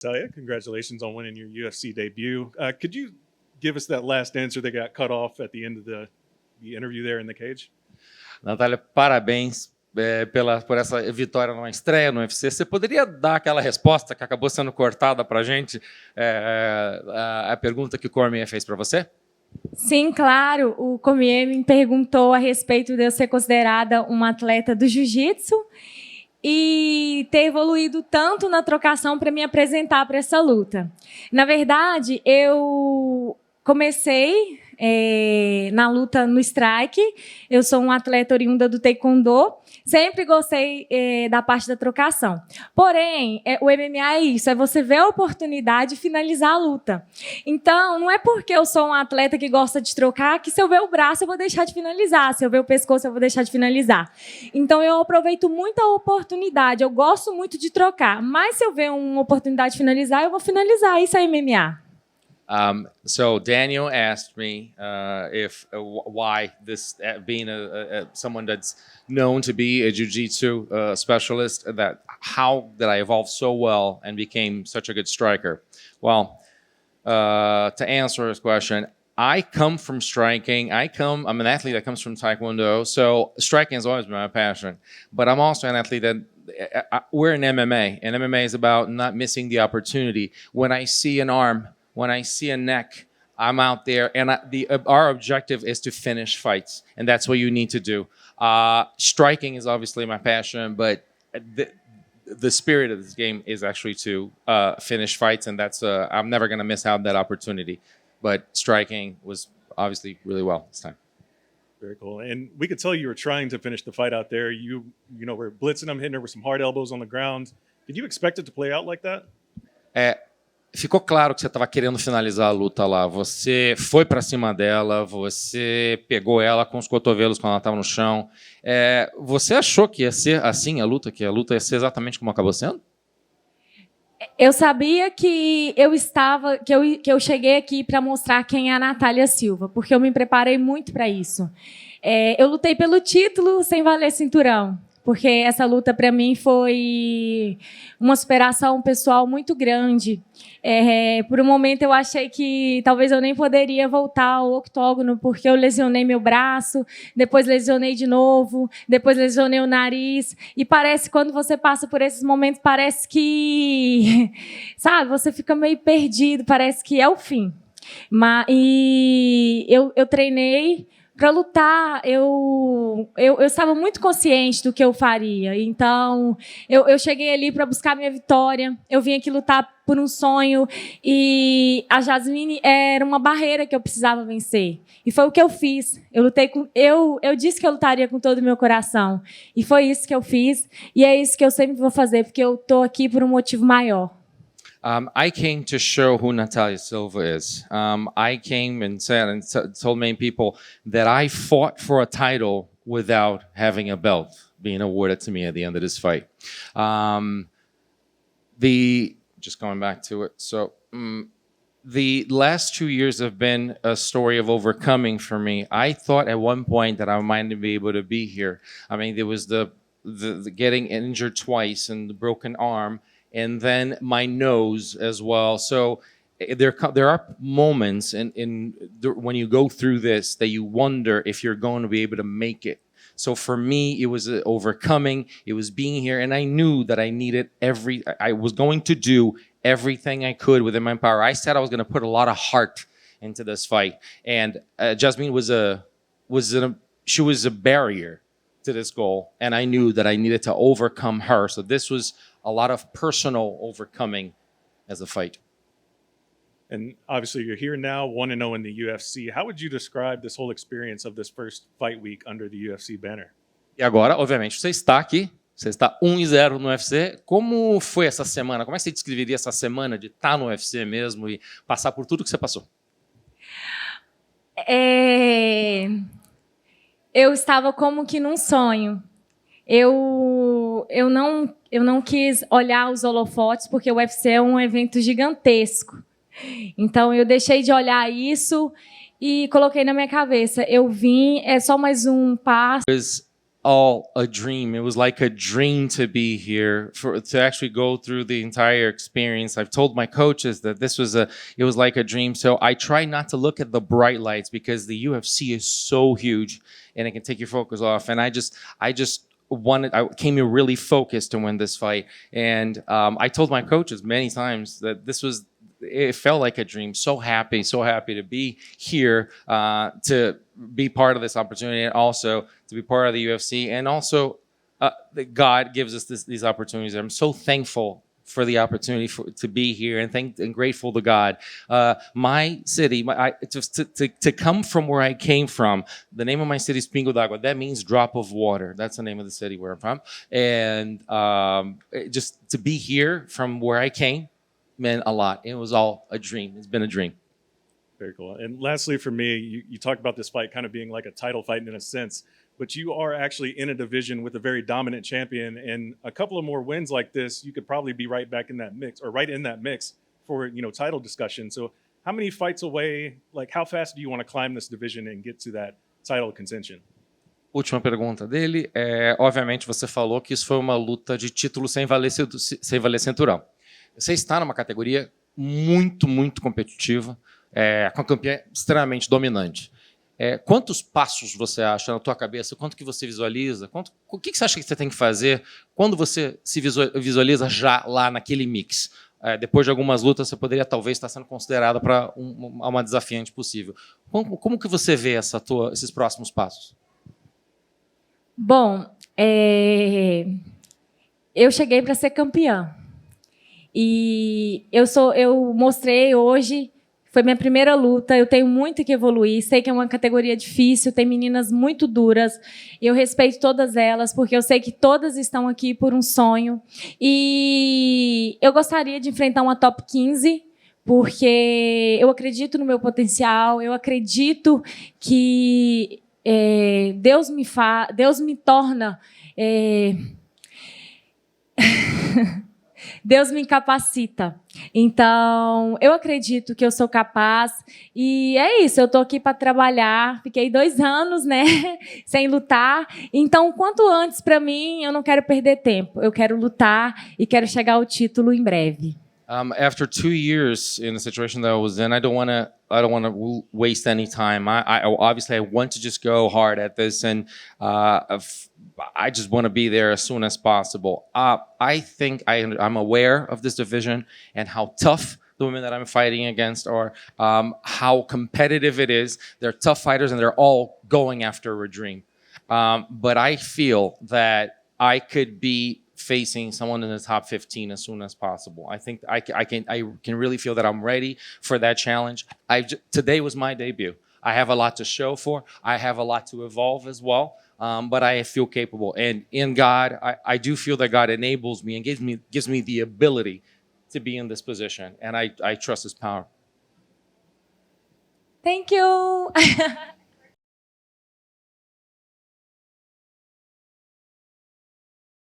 Natalia, congratulations on winning your UFC debut. Could you give us that last answer that got cut off at the end of the interview there in the cage? Natália, parabéns por essa vitória numa estreia no UFC. Você poderia dar aquela resposta que acabou sendo cortada para a gente, a pergunta que o Cormier fez para você? Sim, claro. O Cormier me perguntou a respeito de eu ser considerada uma atleta do jiu-jitsu e ter evoluído tanto na trocação para me apresentar para essa luta. Na verdade, eu comecei na luta no strike. Eu sou uma atleta oriunda do taekwondo. Sempre gostei da parte da trocação. Porém, o MMA é isso, é você ver a oportunidade de finalizar a luta. Então, não é porque eu sou um atleta que gosta de trocar que se eu ver o braço eu vou deixar de finalizar, se eu ver o pescoço eu vou deixar de finalizar. Então, eu aproveito muito a oportunidade, eu gosto muito de trocar, mas se eu ver uma oportunidade de finalizar, eu vou finalizar. Isso é MMA. So Daniel asked me why this, being someone that's known to be a jiu-jitsu specialist, how did I evolve so well and became such a good striker? Well, to answer his question, I come from striking. I'm an athlete that comes from taekwondo, so striking has always been my passion. But I'm also an athlete that we're in MMA, and MMA is about not missing the opportunity. When I see an arm, when I see a neck, I'm out there, and our objective is to finish fights, and that's what you need to do. Striking is obviously my passion, but the spirit of this game is actually to finish fights, and that's I'm never going to miss out that opportunity. But striking was obviously really well this time. Very cool. And we could tell you were trying to finish the fight out there. You were blitzing them, hitting her with some hard elbows on the ground. Did you expect it to play out like that? Ficou claro que você estava querendo finalizar a luta lá. Você foi para cima dela, você pegou ela com os cotovelos quando ela estava no chão. Você achou que ia ser assim a luta, que a luta ia ser exatamente como acabou sendo? Eu sabia que eu cheguei aqui para mostrar quem é a Natalia Silva, porque eu me preparei muito para isso. Eu lutei pelo título sem valer cinturão, porque essa luta para mim foi uma superação pessoal muito grande. Por um momento eu achei que talvez eu nem poderia voltar ao octógono, porque eu lesionei meu braço, depois lesionei de novo, depois lesionei o nariz, e parece, quando você passa por esses momentos, parece que, sabe, você fica meio perdido, parece que é o fim. E eu treinei para lutar, eu estava muito consciente do que eu faria. Então, eu cheguei ali para buscar minha vitória. Eu vim aqui lutar por um sonho. E a Jasmine era uma barreira que eu precisava vencer. E foi o que eu fiz. Eu disse que eu lutaria com todo o meu coração. E foi isso que eu fiz. E é isso que eu sempre vou fazer, porque eu estou aqui por um motivo maior. I came to show who Natalia Silva is. I came and said and told many people that I fought for a title without having a belt being awarded to me at the end of this fight. Just going back to it. So the last 2 years have been a story of overcoming for me. I thought at one point that I might be able to be here. I mean, there was the getting injured twice and the broken arm, and then my nose as well. So there are moments when you go through this that you wonder if you're going to be able to make it. So for me, it was overcoming, it was being here, and I knew that I was going to do everything I could within my power. I said I was going to put a lot of heart into this fight, and Jasmine was a barrier to this goal, and I knew that I needed to overcome her. So this was a lot of personal overcoming as a fight. And obviously you're here now, 1-0 in the UFC. How would you describe this whole experience of this first fight week under the UFC banner? E agora, obviamente, você está aqui, você está 1-0 no UFC. Como foi essa semana? Como é que você descreveria essa semana de estar no UFC mesmo e passar por tudo que você passou? Eu estava como que num sonho. Eu não quis olhar os holofotes, porque o UFC é um evento gigantesco. Então, eu deixei de olhar isso e coloquei na minha cabeça. Eu vim, é só mais um passo. all a dream. It was like a dream to be here, to actually go through the entire experience. I've told my coaches that it was like a dream. So I try not to look at the bright lights because the UFC is so huge and it can take your focus off. And I came here really focused to win this fight. And I told my coaches many times that it felt like a dream. So happy to be here, to be part of this opportunity, and also to be part of the UFC. And also, that God gives us these opportunities. I'm so thankful for the opportunity to be here, and grateful to God. My city, to come from where I came from, the name of my city is Pingo d'Água. That means drop of water. That's the name of the city where I'm from. And just to be here from where I came meant a lot. It was all a dream. It's been a dream. Very cool. And lastly, for me, you talked about this fight kind of being like a title fight in a sense, but you are actually in a division with a very dominant champion, and a couple of more wins like this, you could probably be right back in that mix, or right in that mix for, title discussion. So how many fights away, like how fast do you want to climb this division and get to that title contention? Última pergunta dele. Obviamente, você falou que isso foi uma luta de título sem valer cinturão. Você está numa categoria muito, muito competitiva, com a campeã extremamente dominante. Quantos passos você acha na tua cabeça? Quanto que você visualiza? O que você acha que você tem que fazer quando você se visualiza já lá naquele mix? Depois de algumas lutas, você poderia talvez estar sendo considerada para uma desafiante possível. Como que você vê esses próximos passos? Bom, eu cheguei para ser campeã. E eu mostrei hoje, foi minha primeira luta, eu tenho muito que evoluir, sei que é uma categoria difícil, tem meninas muito duras, e eu respeito todas elas, porque eu sei que todas estão aqui por um sonho. E eu gostaria de enfrentar uma top 15, porque eu acredito no meu potencial, eu acredito que Deus me torna... Deus me capacita. Então, eu acredito que eu sou capaz. E é isso, eu estou aqui para trabalhar. Fiquei 2 anos, né, sem lutar. Então, quanto antes, para mim, eu não quero perder tempo. Eu quero lutar e quero chegar ao título em breve. After 2 years in the situation that I was in, I don't want to waste any time. I obviously I want to just go hard at this, and I just want to be there as soon as possible. I think I'm aware of this division and how tough the women that I'm fighting against are, how competitive it is. They're tough fighters, and they're all going after a dream. But I feel that I could be facing someone in the top 15 as soon as possible. I think I can really feel that I'm ready for that challenge. Today was my debut. I have a lot to show for. I have a lot to evolve as well. But I feel capable. And in God, I do feel that God enables me and gives me the ability to be in this position. And I trust His power. Thank you.